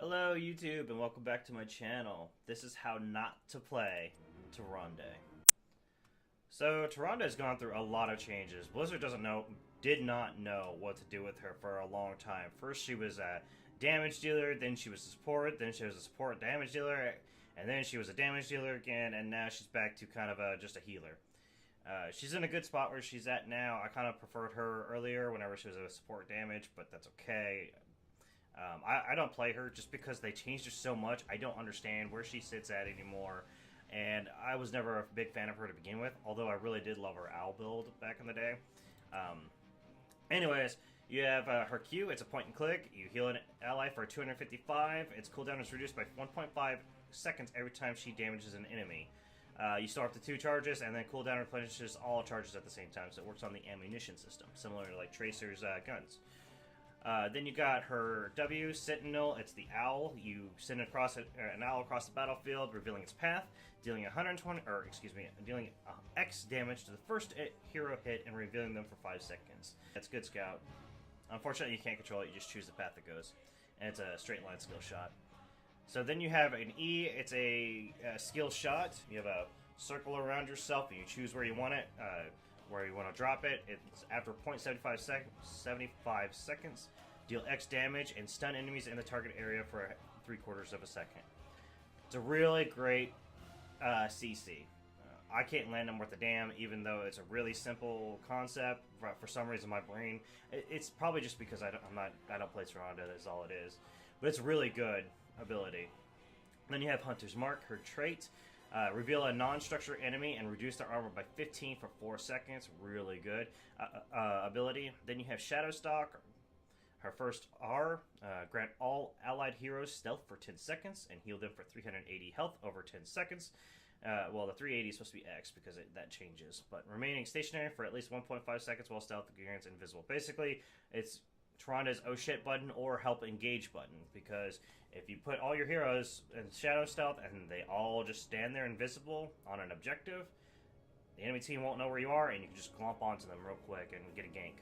Hello YouTube and welcome back to my channel. This is how not to play Tyrande. So Tyrande has gone through a lot of changes. Blizzard did not know what to do with her for a long time. First she was a damage dealer, then she was a support, then she was a support damage dealer, and then she was a damage dealer again, and now she's back to kind of just a healer. She's in a good spot where she's at now. I kind of preferred her earlier whenever she was a support damage, but that's okay. I don't play her just because they changed her so much. I don't understand where she sits at anymore, and I was never a big fan of her to begin with, although I really did love her owl build back in the day. Anyways, you have her Q. It's a point and click. You heal an ally for 255. Its cooldown is reduced by 1.5 seconds every time she damages an enemy. You start up to 2 charges, and then cooldown replenishes all charges at the same time, so it works on the ammunition system, similar to like Tracer's guns. Then you got her W, Sentinel. It's the owl. You send an owl across the battlefield, revealing its path, dealing dealing X damage to the first hero hit and revealing them for 5 seconds. That's good scout. Unfortunately, you can't control it. You just choose the path it goes, and it's a straight line skill shot. So then you have an E. It's a skill shot. You have a circle around yourself, and you choose where you want it. Where you want to drop it. It's after 0.75 seconds. Deal X damage and stun enemies in the target area for 3/4 of a second. It's a really great CC. I can't land them worth a damn, even though it's a really simple concept. For some reason, my brain. It's probably just because I don't play Tyrande. That's all it is. But it's a really good ability. Then you have Hunter's Mark. Her trait. Reveal a non-structure enemy and reduce their armor by 15 for 4 seconds. Really good ability. Then you have Shadow Stalk. Her first R. Grant all allied heroes stealth for 10 seconds and heal them for 380 health over 10 seconds. Well, the 380 is supposed to be X because that changes. But remaining stationary for at least 1.5 seconds while stealth grants invisible. Basically, it's Tyrande's oh shit button or help engage button, because if you put all your heroes in shadow stealth and they all just stand there invisible on an objective, the enemy team won't know where you are and you can just glomp onto them real quick and get a gank.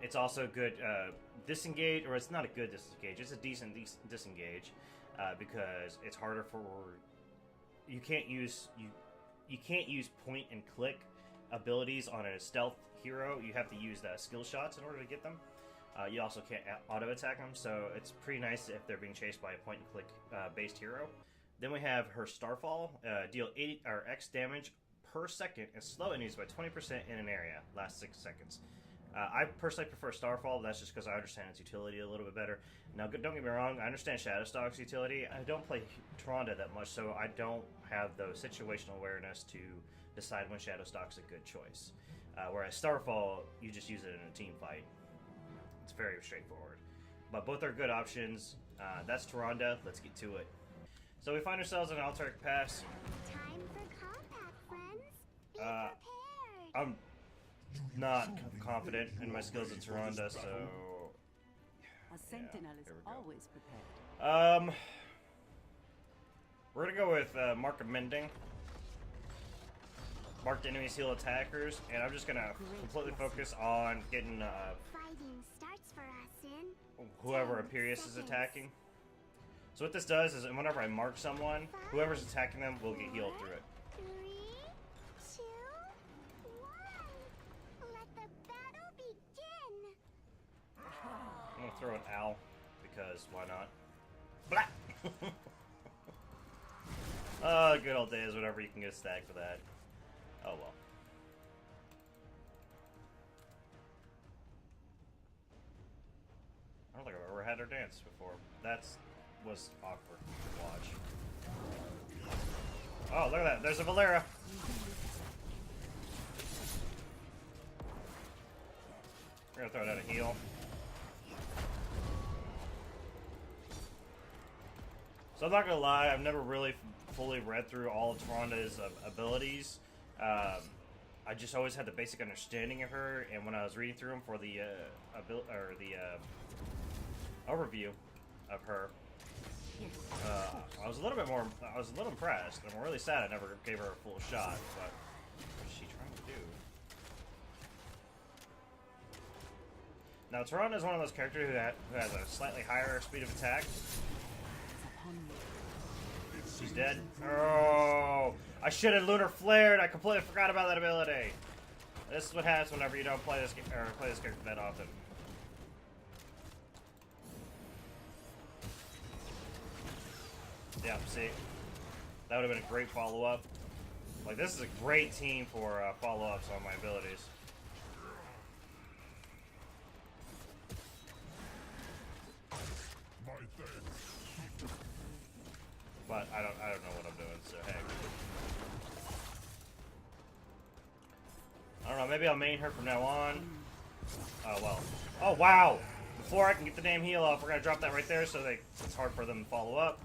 It's also good disengage, or it's not a good disengage, it's a decent disengage, because it's harder for you can't use point and click abilities on a stealth hero. You have to use the skill shots in order to get them. You also can't auto attack them, so it's pretty nice if they're being chased by a point and click based hero. Then we have her Starfall. Deal 80 or X damage per second and slow enemies by 20% in an area. Last 6 seconds. I personally prefer Starfall. That's just because I understand its utility a little bit better. Now, don't get me wrong. I understand Shadowstalk's utility. I don't play Tyrande that much, so I don't have the situational awareness to decide when Shadowstalk's a good choice. Whereas Starfall, you just use it in a team fight. It's very straightforward. But both are good options. That's Tyrande. Let's get to it. So we find ourselves in an Altaric Pass. Time for combat, friends. Be prepared. I'm not confident in my skills at Tyrande, so... A sentinel is always prepared. We're gonna go with Mark of Mending. Marked enemies heal attackers, and I'm just gonna completely focus on getting Fighting starts for us in whoever Imperius is attacking. So what this does is whenever I mark someone, whoever's attacking them will get healed through it. 3, 2, 1. Let the battle begin. I'm gonna throw an owl, because why not? Blah! Oh, good old days, whenever you can get a stack for that. Oh well. I don't think I've ever had her dance before. That was awkward to watch. Oh, look at that. There's a Valera. We're gonna throw down a heal. So I'm not gonna lie, I've never really fully read through all of Tyrande's abilities. I just always had the basic understanding of her, and when I was reading through them for the overview of her, I was a little impressed. I'm really sad I never gave her a full shot. But what is she trying to do? Now, Tyrande is one of those characters who has a slightly higher speed of attack. She's dead. Oh, I should have lunar flared. I completely forgot about that ability. This is what happens whenever you don't play this character that often. Yeah, see, that would have been a great follow-up. Like, this is a great team for follow-ups on my abilities. But I don't know what I'm doing, so hey. I don't know, maybe I'll main her from now on. Oh well. Oh wow! Before I can get the damn heal off, we're gonna drop that right there so it's hard for them to follow up.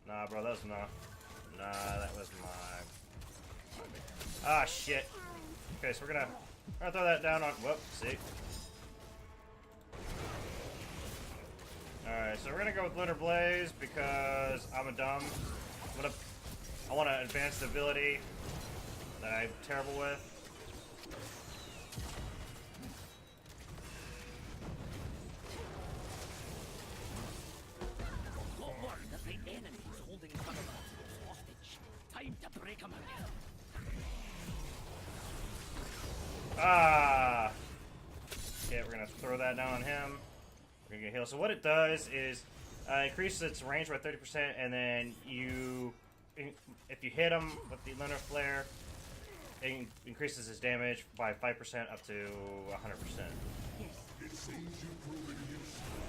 Nah, bro, that was enough. Nah, that was my... Ah, shit. Okay, so we're gonna throw that down on... Whoop, see? Alright, so we're gonna go with Lunar Blaze because I'm a dumb. I want to advance the ability that I'm terrible with. Ah! Okay, we're gonna throw that down on him. We're gonna get healed. So what it does is increases its range by 30%, and then if you hit him with the Lunar Flare, it increases his damage by 5% up to 100%.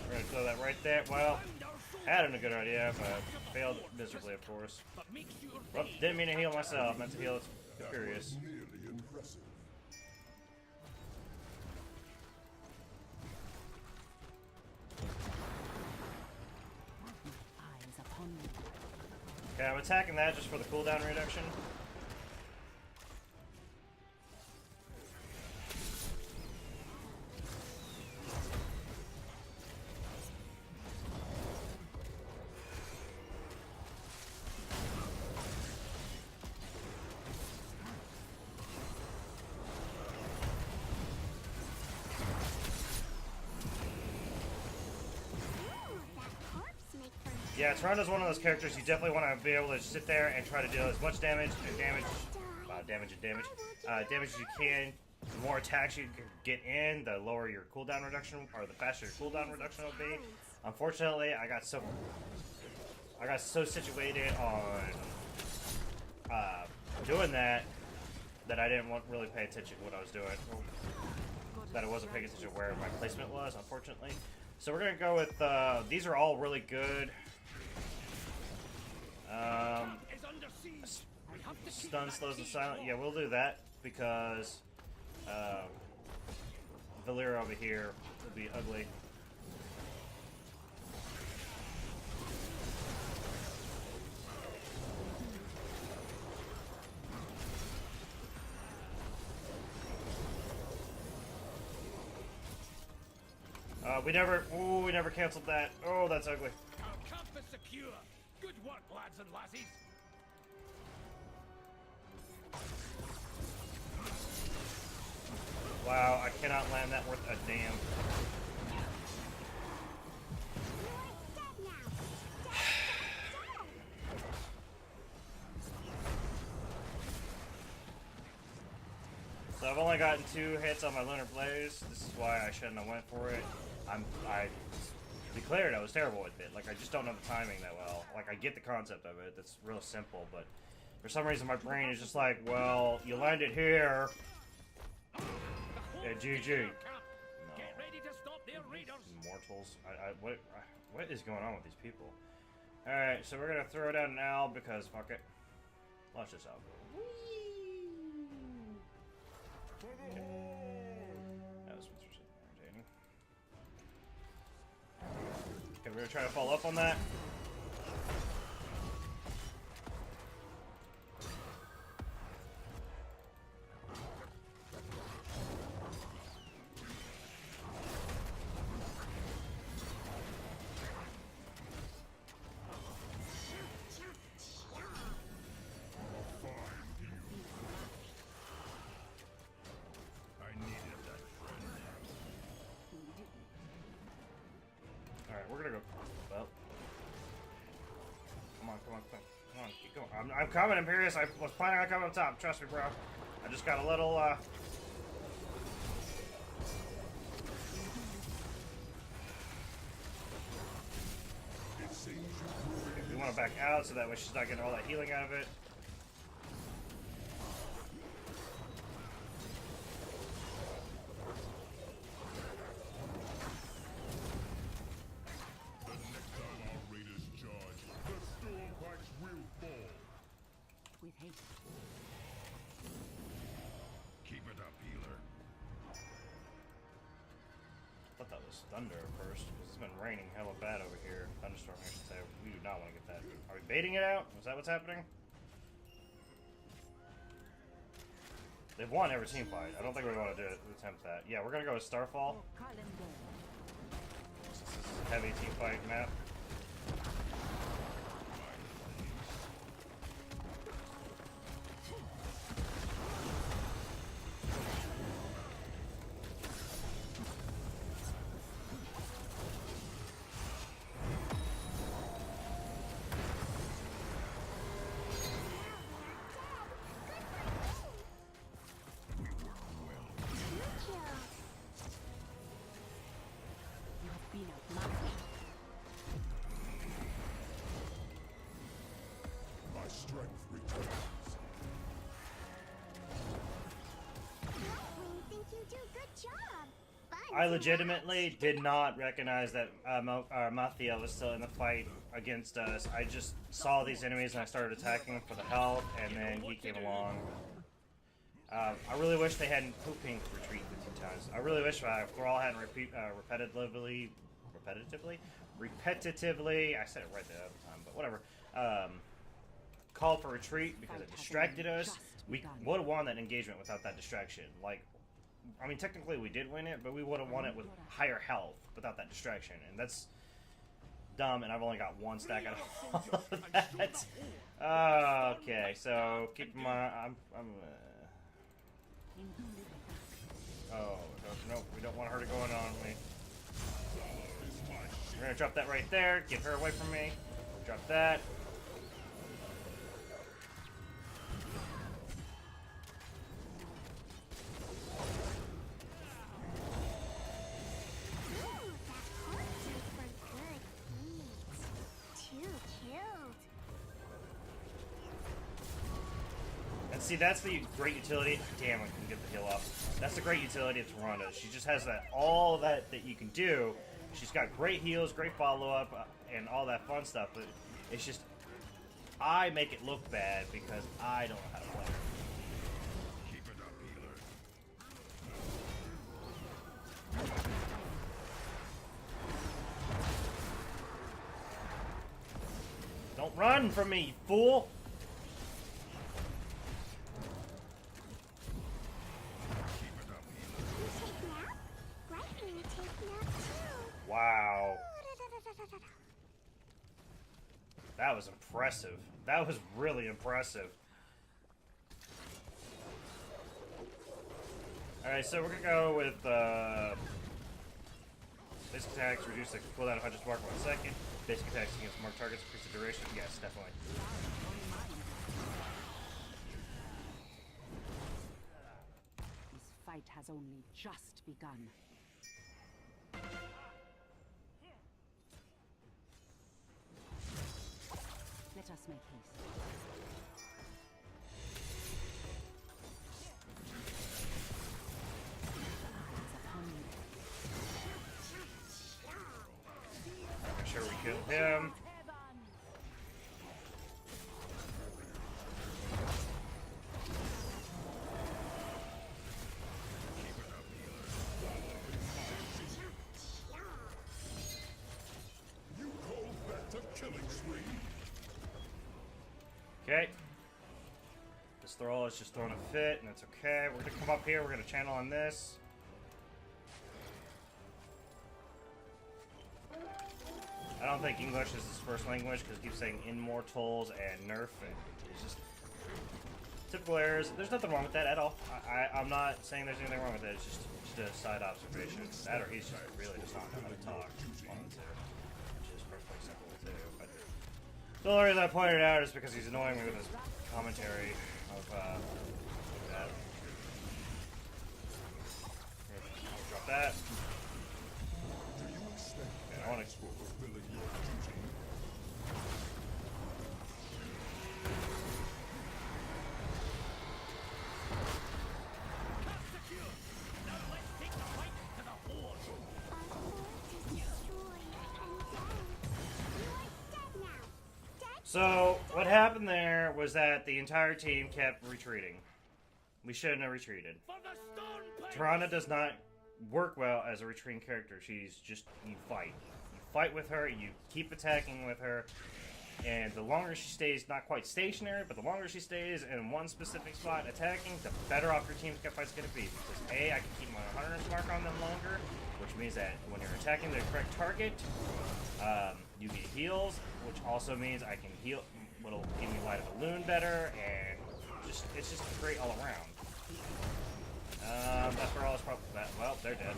We're gonna throw that right there. Well, had a good idea, but failed miserably, of course. Well, didn't mean to heal myself. Meant to heal Furious. Okay, I'm attacking that just for the cooldown reduction. Yeah, Tyrande's one of those characters you definitely want to be able to sit there and try to deal as much damage as you can. The more attacks you can get in, the lower your cooldown reduction, or the faster your cooldown reduction will be. Unfortunately, I got so situated on doing that I didn't really pay attention to what I was doing. That I wasn't paying attention to where my placement was, unfortunately. So we're gonna go with these are all really good. Stun, slows, and silent. Yeah, we'll do that because Valyria over here will be ugly. We never canceled that. Oh, that's ugly. Our camp is secure. Good work, lads and lassies. Wow, I cannot land that worth a damn. So I've only gotten 2 hits on my Lunar Blaze. This is why I shouldn't have went for it. I declared I was terrible with it. Like, I just don't know the timing that well. Like, I get the concept of it. That's real simple, but for some reason my brain is just like, well, you landed here. Yeah, GG. No. Immortals. What is going on with these people? Alright, so we're gonna throw down an owl because fuck it. Watch this out. Okay. That was entertaining. Okay, we're gonna try to follow up on that. I'm coming, Imperious. I was planning on coming up top. Trust me, bro. I just got a little, we want to back out so that way she's not getting all that healing out of it. With haste. Keep it up, healer. I thought that was thunder at first, because it's been raining hella bad over here. Thunderstorm, I should say. We do not want to get that. Are we baiting it out? Is that what's happening? They've won every team fight. I don't think we want to attempt that. Yeah, we're going to go with Starfall. Since this is a heavy team fight map. I legitimately did not recognize that Mathiel was still in the fight against us. I just saw these enemies and I started attacking them for the health, and then he came along. I really wish they hadn't pooping retreat the 2 times. I really wish Thrall hadn't repetitively, I said it right the other time, but whatever, called for retreat because it distracted us. We would have won that engagement without that distraction. Like, I mean, technically we did win it, but we would have won it with higher health without that distraction, and that's dumb, and I've only got 1 stack out of all of that. Okay, so keep my... Oh, no, we don't want her to go in on me. We're gonna drop that right there, get her away from me. Drop that. See, that's the great utility. Damn, I couldn't get the heal up. That's the great utility of Tyrande. She just has that all that you can do. She's got great heals, great follow-up, and all that fun stuff. But it's just, I make it look bad because I don't know how to play her. Keep it up, healer. Don't run from me, you fool! Wow. That was impressive. That was really impressive. Alright, so we're gonna go with basic attacks, reduce the cooldown of Hunter's Mark 1 second. Basic attacks against marked targets, increase the duration. Yes, definitely. This fight has only just begun. Let us make haste. Make sure we kill him. Okay. This Thrall is just throwing a fit, and it's okay. We're gonna come up here, we're gonna channel on this. I don't think English is his first language, because he keeps saying immortals and nerf, and it's just typical errors. There's nothing wrong with that at all. I'm not saying there's anything wrong with it, it's just a side observation. That or he's just really just not know how to talk. One of the two. Which is perfectly simple too. But The only reason I pointed it out is because he's annoying me with his commentary of that. I'll drop that. Okay, I want to. So, what happened there was that the entire team kept retreating. We shouldn't have retreated. Tyrande does not work well as a retreating character. She's just, you fight. You fight with her, you keep attacking with her, and the longer she stays, not quite stationary, but the longer she stays in one specific spot attacking, the better off your team's fight's going to be. Because A, I can keep my 100 mark on them longer, which means that when you're attacking the correct target, you get heals, which also means I can heal, what'll give me Light of Elune better, and it's just great all around. That's where all this problem. Well, they're dead.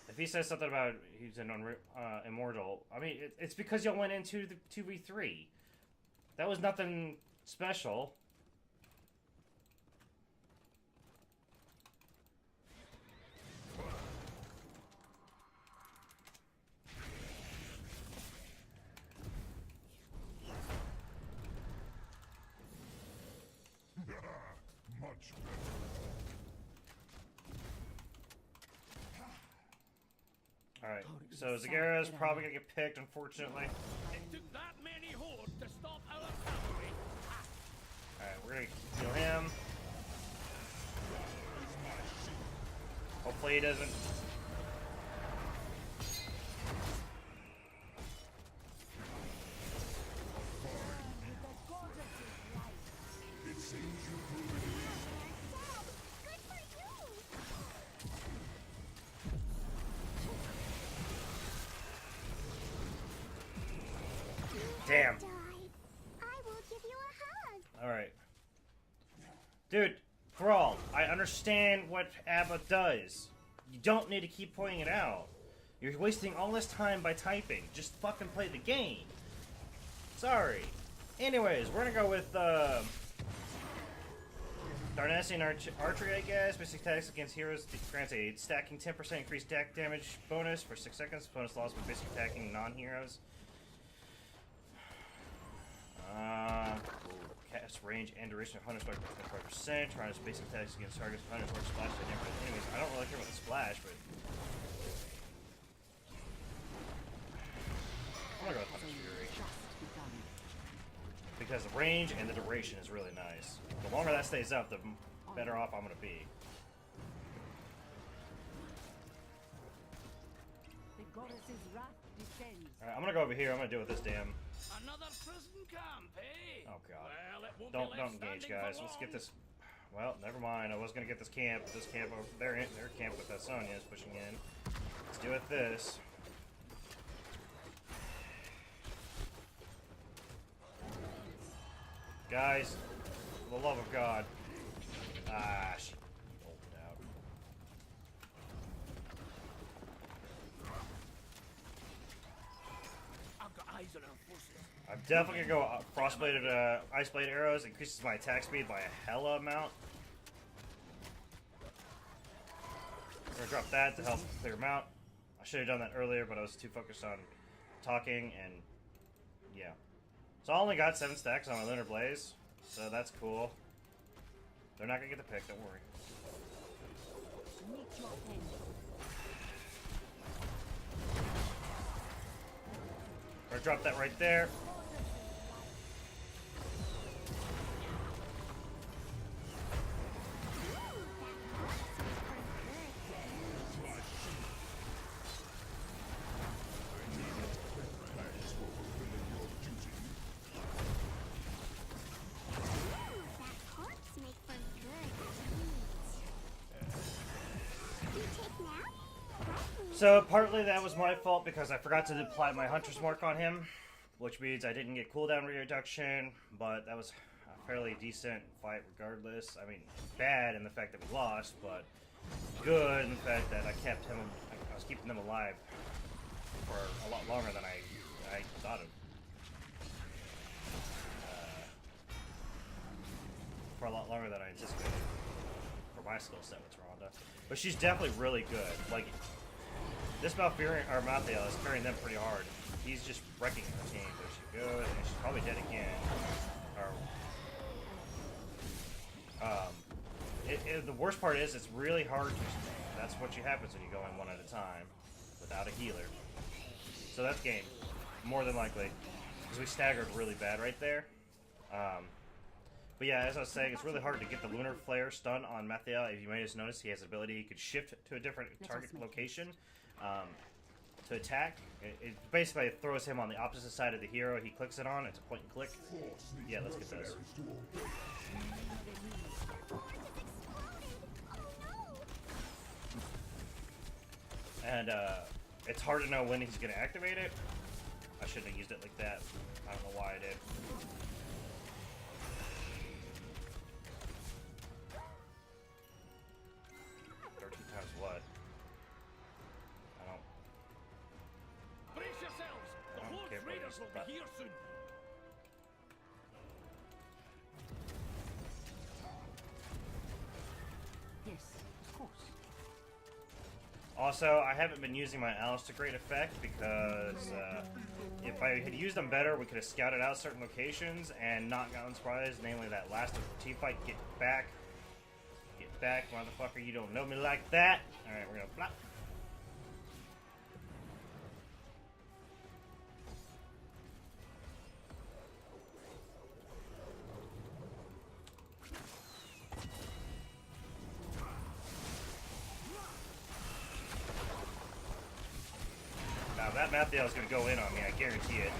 If he says something about he's an immortal, I mean, it's because y'all went into the 2v3. That was nothing special. Alright, so Zagara's probably gonna get picked, unfortunately. It took that many hordes to stop our cavalry. Alright, we're gonna kill him. Hopefully he doesn't. Damn. I will give you a hug. Alright. Dude, Brawl, I understand what ABBA does. You don't need to keep pointing it out. You're wasting all this time by typing. Just fucking play the game. Sorry. Anyways, we're gonna go with, Darnasian Archery, I guess. Basic attacks against heroes grants a stacking 10% increased attack damage bonus for 6 seconds. Bonus loss with basic attacking non-heroes. Cast range and duration of 100 spark by 25%. Trying to basic attacks against targets with 100 spark splash by never enemies. I don't really care about the splash, but I'm gonna go with Hunter's Fury because the range and the duration is really nice. The longer that stays up, the better off I'm gonna be. Alright, I'm gonna go over here. I'm gonna deal with this damn. Another prison camp, eh? Oh god. Well, it won't be Don't left engage, standing guys. for Let's get long. this. Well, never mind. I was gonna get this camp. This camp over there. Their camp with Sonya is pushing in. Let's deal with this. Guys, for the love of God. Ah, she bolted out. I've got eyes on our forces. I'm definitely gonna go frostbladed ice blade arrows. Increases my attack speed by a hella amount. I'm gonna drop that to help clear them out. I should have done that earlier, but I was too focused on talking and yeah. So I only got 7 stacks on my Lunar Blaze, so that's cool. They're not gonna get the pick, don't worry. Or drop that right there. So partly that was my fault because I forgot to apply my Hunter's Mark on him, which means I didn't get cooldown reduction, but that was a fairly decent fight regardless. I mean, bad in the fact that we lost, but good in the fact that I kept him, I was keeping them alive for a lot longer than I thought it. For a lot longer than I anticipated for my skill set with Tyrande. But she's definitely really good. Like, this Malfurion, or Mathiel, is carrying them pretty hard. He's just wrecking her team. There she goes, and she's probably dead again. Or, the worst part is it's really hard to. That's what happens when you go in one at a time without a healer. So that's game, more than likely, because we staggered really bad right there. But yeah, as I was saying, it's really hard to get the Lunar Flare stun on Mathiel. If you may have noticed, he has the ability, he could shift to a different target location to attack. It basically throws him on the opposite side of the hero he clicks it on. It's a point and click. Yeah, let's get this. And it's hard to know when he's going to activate it. I shouldn't have used it like that. I don't know why I did. What? I don't. Brace yourselves! The Horde's raiders will be here soon! Yes, of course. Also, I haven't been using my Alice to great effect because if I had used them better, we could have scouted out certain locations and not gotten surprised, namely that last team fight. Get back. Back, motherfucker, you don't know me like that. Alright, we're gonna flop. Now that Mathiel is gonna go in on me, I guarantee it.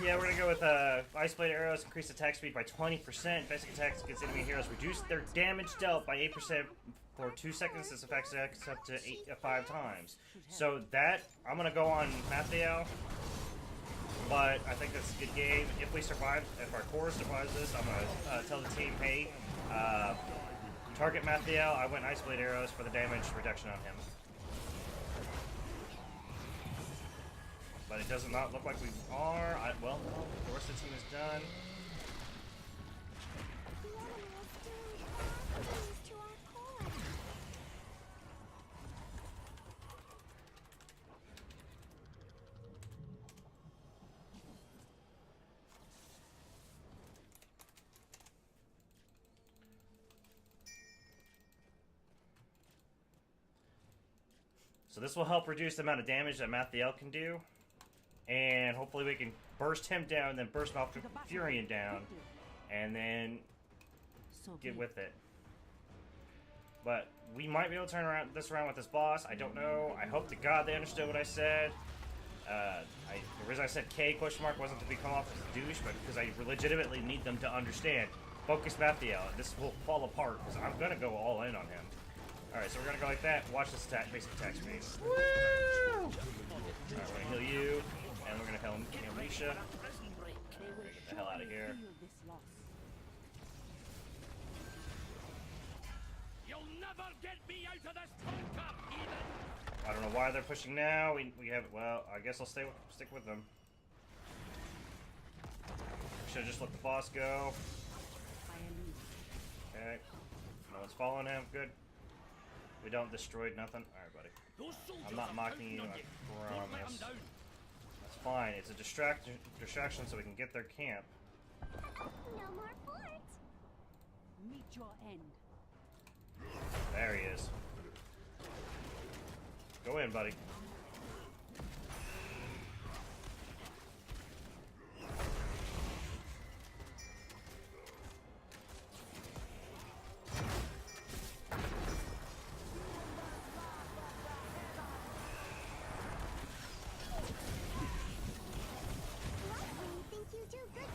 Yeah, we're gonna go with Ice Blade arrows, increase attack speed by 20%. Basic attacks against enemy heroes reduce their damage dealt by 8% for 2 seconds. This affects up to 5 times. So that, I'm gonna go on Mathiel, but I think that's a good game. If we survive, if our core survives this, I'm gonna tell the team, hey, target Mathiel. I went Ice Blade arrows for the damage reduction on him. But it does not look like we are. Well, no, the rest of the team is done. So this will help reduce the amount of damage that Mathiel can do. And hopefully we can burst him down, then burst Malfurion down, and then get with it. But we might be able to turn this around with this boss. I don't know. I hope to God they understood what I said. The reason I said K question mark wasn't to become off as a douche, but because I legitimately need them to understand. Focus Mathiel. This will fall apart because I'm gonna go all in on him. Alright, so we're gonna go like that. Watch this attack, basic attack speed. Woo! Alright, we're gonna heal you, and we're gonna heal Alicia. We're gonna get the hell out of here. You'll never get me out of this bunker, heathen! I don't know why they're pushing now. We have, well, I guess I'll stick with them. Should've just let the boss go. Okay. No one's following him. Good. We don't destroy nothing. Alright, buddy. I'm not mocking you, I promise. That's fine. It's a distraction so we can get their camp. No more fort. Meet your end. There he is. Go in, buddy.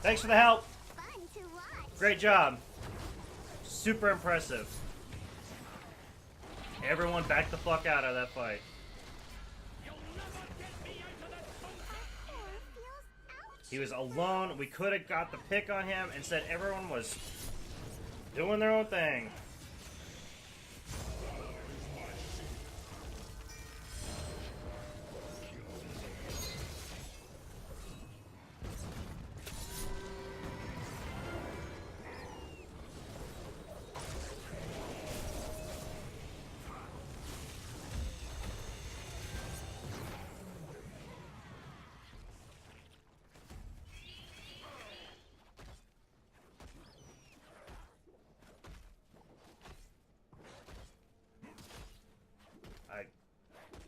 Thanks for the help. Fun to watch. Great job. Super impressive. Everyone back the fuck out of that fight. You'll never get me out of this bunker! Or feel He was alone. We could have got the pick on him. Instead, everyone was doing their own thing.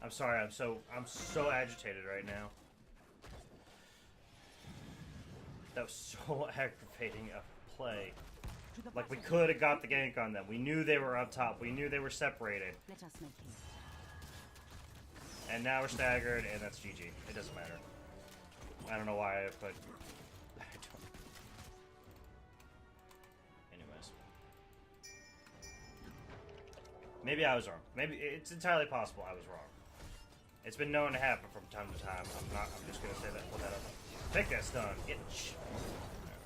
I'm sorry, I'm so agitated right now. That was so aggravating a play. Like, we could have got the gank on them. We knew they were up top. We knew they were separated. Let us make haste. And now we're staggered, and that's GG. It doesn't matter. I don't know why, but I don't. Anyways. Maybe I was wrong. Maybe it's entirely possible I was wrong. It's been known to happen from time to time. I'm just gonna say that. Put that up. Take that stun. Itch.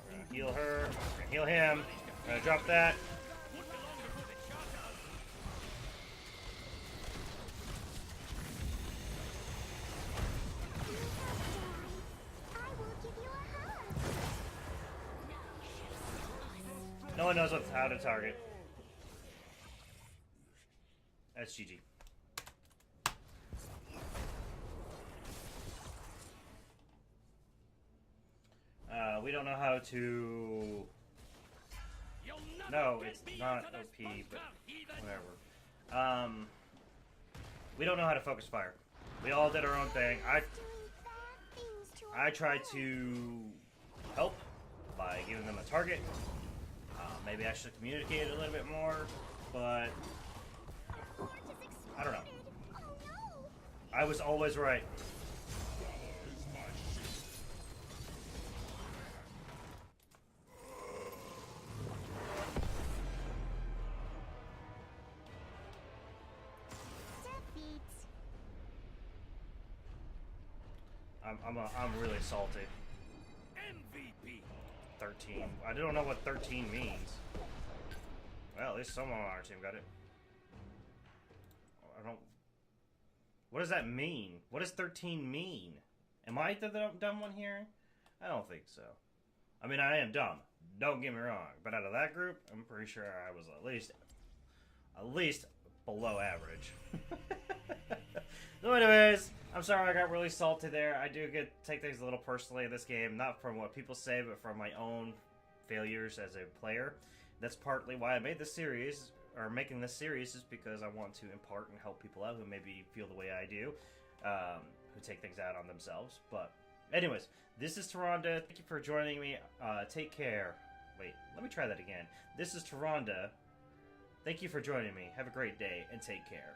We're gonna heal her. We're gonna heal him. We're gonna drop that. No one knows how to target. That's GG. We don't know how to... No, it's not OP, but whatever. We don't know how to focus fire. We all did our own thing. I tried to help by giving them a target. Maybe I should communicate a little bit more, but I don't know. I was always right. I'm really salty. MVP 13. I don't know what 13 means. Well, at least someone on our team got it. I don't... What does that mean? What does 13 mean? Am I the dumb one here? I don't think so. I mean, I am dumb. Don't get me wrong. But out of that group, I'm pretty sure I was at least below average. So anyways, I'm sorry I got really salty there. I do take things a little personally in this game, not from what people say, but from my own failures as a player. That's partly why I made this series, or making this series, is because I want to impart and help people out who maybe feel the way I do, who take things out on themselves. But anyways, this is Tyrande. Thank you for joining me. Take care. Wait, let me try that again. This is Tyrande. Thank you for joining me. Have a great day, and take care.